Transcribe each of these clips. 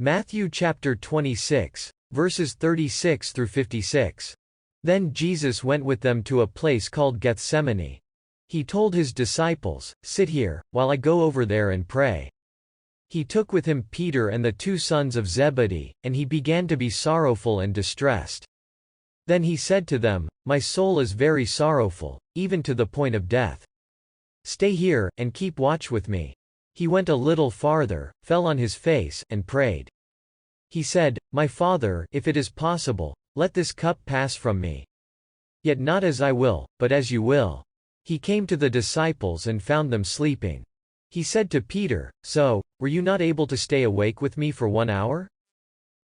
Matthew chapter 26, verses 36 through 56. Then Jesus went with them to a place called Gethsemane. He told his disciples, "Sit here, while I go over there and pray." He took with him Peter and the two sons of Zebedee, and he began to be sorrowful and distressed. Then he said to them, "My soul is very sorrowful, even to the point of death. Stay here, and keep watch with me." He went a little farther, fell on his face, and prayed. He said, "My Father, if it is possible, let this cup pass from me. Yet not as I will, but as you will." He came to the disciples and found them sleeping. He said to Peter, "So, were you not able to stay awake with me for 1 hour?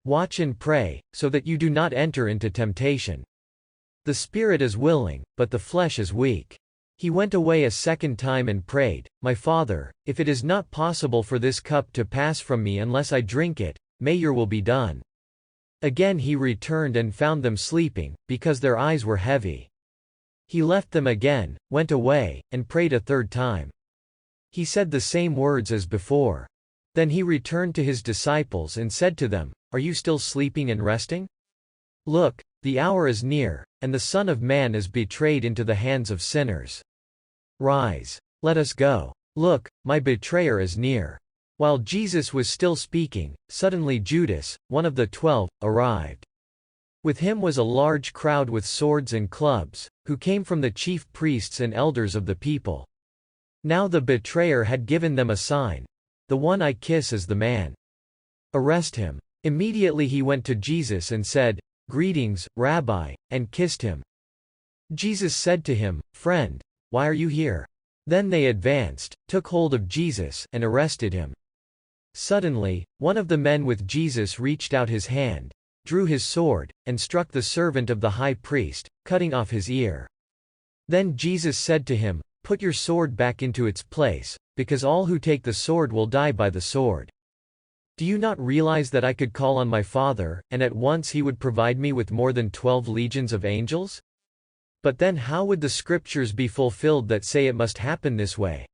Watch and pray, so that you do not enter into temptation. The spirit is willing, but the flesh is weak." He went away a second time and prayed, "My Father, if it is not possible for this cup to pass from me unless I drink it, may your will be done." Again he returned and found them sleeping, because their eyes were heavy. He left them again, went away, and prayed a third time. He said the same words as before. Then he returned to his disciples and said to them, "Are you still sleeping and resting? Look, the hour is near, and the Son of Man is betrayed into the hands of sinners. Rise. Let us go. Look, my betrayer is near." While Jesus was still speaking, suddenly Judas, one of the 12, arrived. With him was a large crowd with swords and clubs, who came from the chief priests and elders of the people. Now the betrayer had given them a sign: "The one I kiss is the man. Arrest him." Immediately he went to Jesus and said, "Greetings, Rabbi," and kissed him. Jesus said to him, "Friend, why are you here?" Then they advanced, took hold of Jesus, and arrested him. Suddenly, one of the men with Jesus reached out his hand, drew his sword, and struck the servant of the high priest, cutting off his ear. Then Jesus said to him, "Put your sword back into its place, because all who take the sword will die by the sword. Do you not realize that I could call on my Father, and at once he would provide me with more than 12 legions of angels? But then how would the scriptures be fulfilled that say it must happen this way?"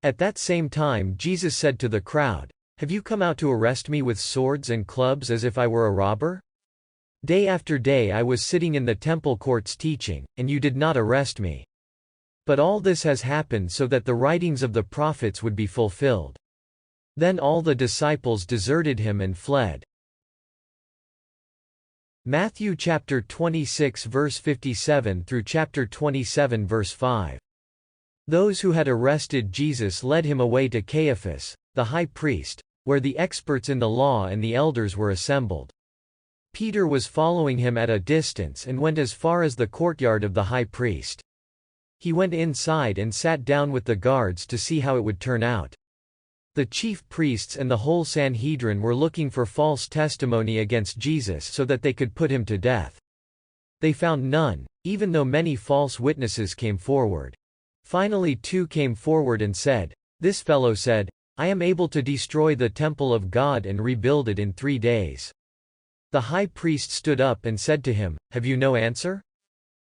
At that same time Jesus said to the crowd, "Have you come out to arrest me with swords and clubs as if I were a robber? Day after day I was sitting in the temple courts teaching, and you did not arrest me. But all this has happened so that the writings of the prophets would be fulfilled." Then all the disciples deserted him and fled. Matthew chapter 26 verse 57 through chapter 27 verse 5. Those who had arrested Jesus led him away to Caiaphas, the high priest, where the experts in the law and the elders were assembled. Peter was following him at a distance and went as far as the courtyard of the high priest. He went inside and sat down with the guards to see how it would turn out. The chief priests and the whole Sanhedrin were looking for false testimony against Jesus so that they could put him to death. They found none, even though many false witnesses came forward. Finally 2 came forward and said, "This fellow said, 'I am able to destroy the temple of God and rebuild it in 3 days.'" The high priest stood up and said to him, "Have you no answer?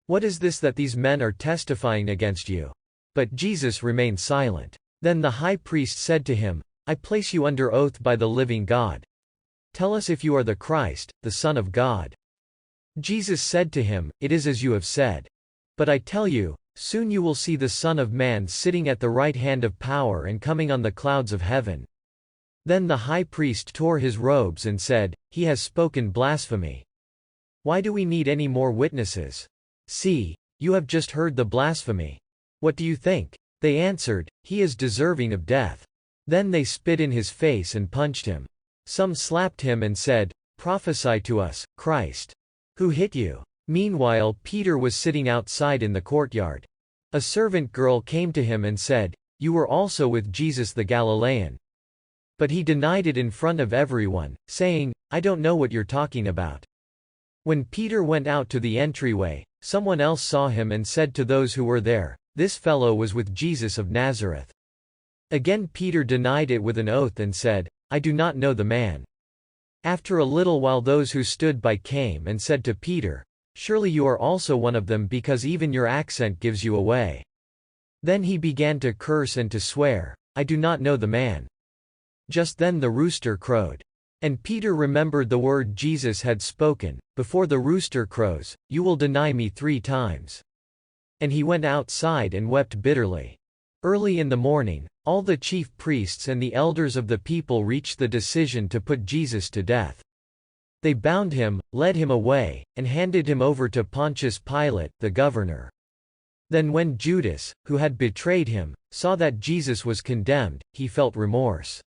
What is this that these men are testifying against you?" But Jesus remained silent. Then the high priest said to him, "I place you under oath by the living God. Tell us if you are the Christ, the Son of God." Jesus said to him, "It is as you have said. But I tell you, soon you will see the Son of Man sitting at the right hand of power and coming on the clouds of heaven." Then the high priest tore his robes and said, "He has spoken blasphemy. Why do we need any more witnesses? See, you have just heard the blasphemy. What do you think?" They answered, "He is deserving of death." Then they spit in his face and punched him. Some slapped him and said, "Prophesy to us, Christ. Who hit you?" Meanwhile Peter was sitting outside in the courtyard. A servant girl came to him and said, "You were also with Jesus the Galilean." But he denied it in front of everyone, saying, "I don't know what you're talking about." When Peter went out to the entryway, someone else saw him and said to those who were there, "This fellow was with Jesus of Nazareth." Again Peter denied it with an oath and said, "I do not know the man." After a little while those who stood by came and said to Peter, "Surely you are also one of them because even your accent gives you away." Then he began to curse and to swear, "I do not know the man." Just then the rooster crowed. And Peter remembered the word Jesus had spoken, "Before the rooster crows, you will deny me 3 times." And he went outside and wept bitterly. Early in the morning, all the chief priests and the elders of the people reached the decision to put Jesus to death. They bound him, led him away, and handed him over to Pontius Pilate, the governor. Then when Judas, who had betrayed him, saw that Jesus was condemned, he felt remorse.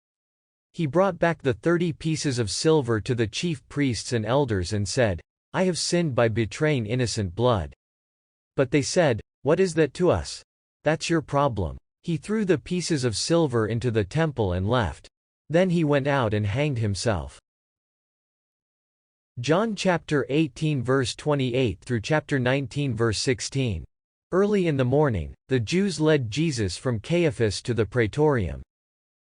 He brought back the 30 pieces of silver to the chief priests and elders and said, "I have sinned by betraying innocent blood." But they said, "What is that to us? That's your problem." He threw the pieces of silver into the temple and left. Then he went out and hanged himself. John chapter 18 verse 28 through chapter 19 verse 16. Early in the morning, the Jews led Jesus from Caiaphas to the praetorium.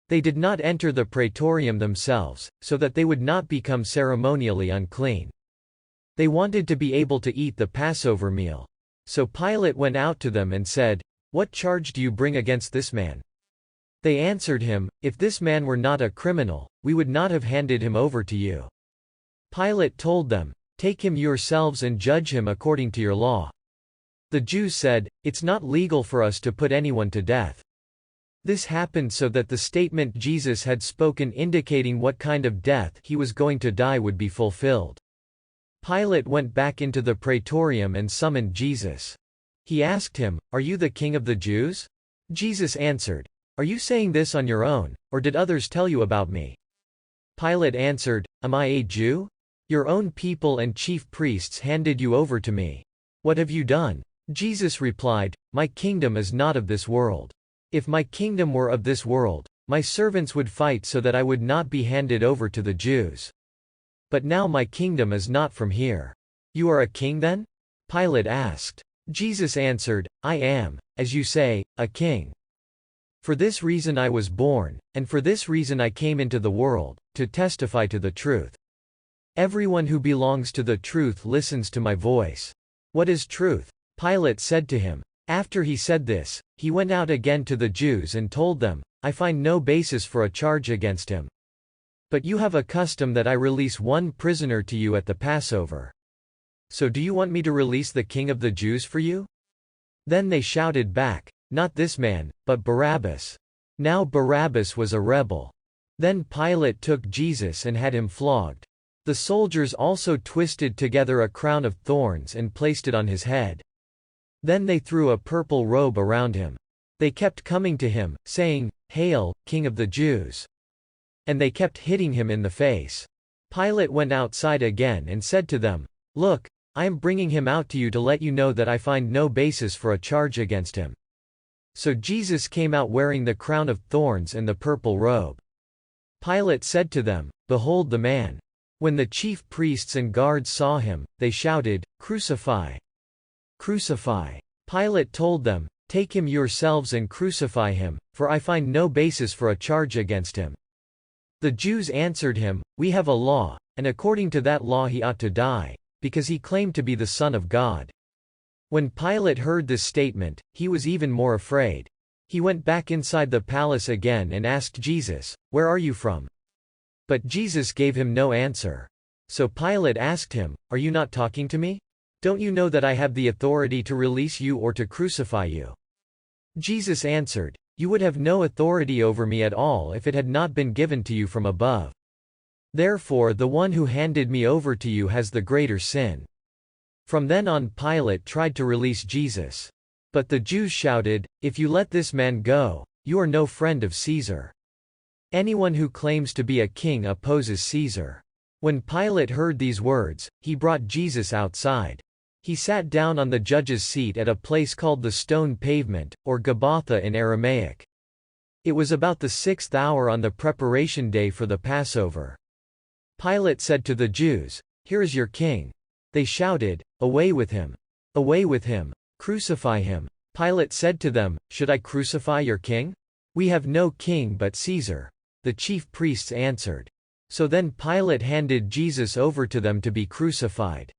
They did not enter the praetorium themselves, so that they would not become ceremonially unclean. They wanted to be able to eat the Passover meal. So Pilate went out to them and said, "What charge do you bring against this man?" They answered him, "If this man were not a criminal, we would not have handed him over to you." Pilate told them, "Take him yourselves and judge him according to your law." The Jews said, "It's not legal for us to put anyone to death." This happened so that the statement Jesus had spoken indicating what kind of death he was going to die would be fulfilled. Pilate went back into the praetorium and summoned Jesus. He asked him, "Are you the king of the Jews?" Jesus answered, "Are you saying this on your own, or did others tell you about me?" Pilate answered, "Am I a Jew? Your own people and chief priests handed you over to me. What have you done?" Jesus replied, "My kingdom is not of this world. If my kingdom were of this world, my servants would fight so that I would not be handed over to the Jews. But now my kingdom is not from here." "You are a king then?" Pilate asked. Jesus answered, "I am, as you say, a king. For this reason I was born, and for this reason I came into the world, to testify to the truth. Everyone who belongs to the truth listens to my voice." "What is truth?" Pilate said to him. After he said this, he went out again to the Jews and told them, "I find no basis for a charge against him. But you have a custom that I release one prisoner to you at the Passover. So do you want me to release the king of the Jews for you?" Then they shouted back, "Not this man, but Barabbas." Now Barabbas was a rebel. Then Pilate took Jesus and had him flogged. The soldiers also twisted together a crown of thorns and placed it on his head. Then they threw a purple robe around him. They kept coming to him, saying, "Hail, King of the Jews!" And they kept hitting him in the face. Pilate went outside again and said to them, "Look, I am bringing him out to you to let you know that I find no basis for a charge against him." So Jesus came out wearing the crown of thorns and the purple robe. Pilate said to them, "Behold the man." When the chief priests and guards saw him, they shouted, "Crucify! Crucify!" Pilate told them, "Take him yourselves and crucify him, for I find no basis for a charge against him." The Jews answered him, "We have a law, and according to that law he ought to die, because he claimed to be the Son of God." When Pilate heard this statement, he was even more afraid. He went back inside the palace again and asked Jesus, "Where are you from?" But Jesus gave him no answer. So Pilate asked him, "Are you not talking to me? Don't you know that I have the authority to release you or to crucify you?" Jesus answered, "You would have no authority over me at all if it had not been given to you from above. Therefore the one who handed me over to you has the greater sin." From then on Pilate tried to release Jesus. But the Jews shouted, "If you let this man go, you are no friend of Caesar. Anyone who claims to be a king opposes Caesar." When Pilate heard these words, he brought Jesus outside. He sat down on the judge's seat at a place called the Stone Pavement, or Gabbatha in Aramaic. It was about the 6th hour on the preparation day for the Passover. Pilate said to the Jews, "Here is your king." They shouted, "Away with him! Away with him! Crucify him!" Pilate said to them, "Should I crucify your king? We have no king but Caesar." The chief priests answered. So then Pilate handed Jesus over to them to be crucified.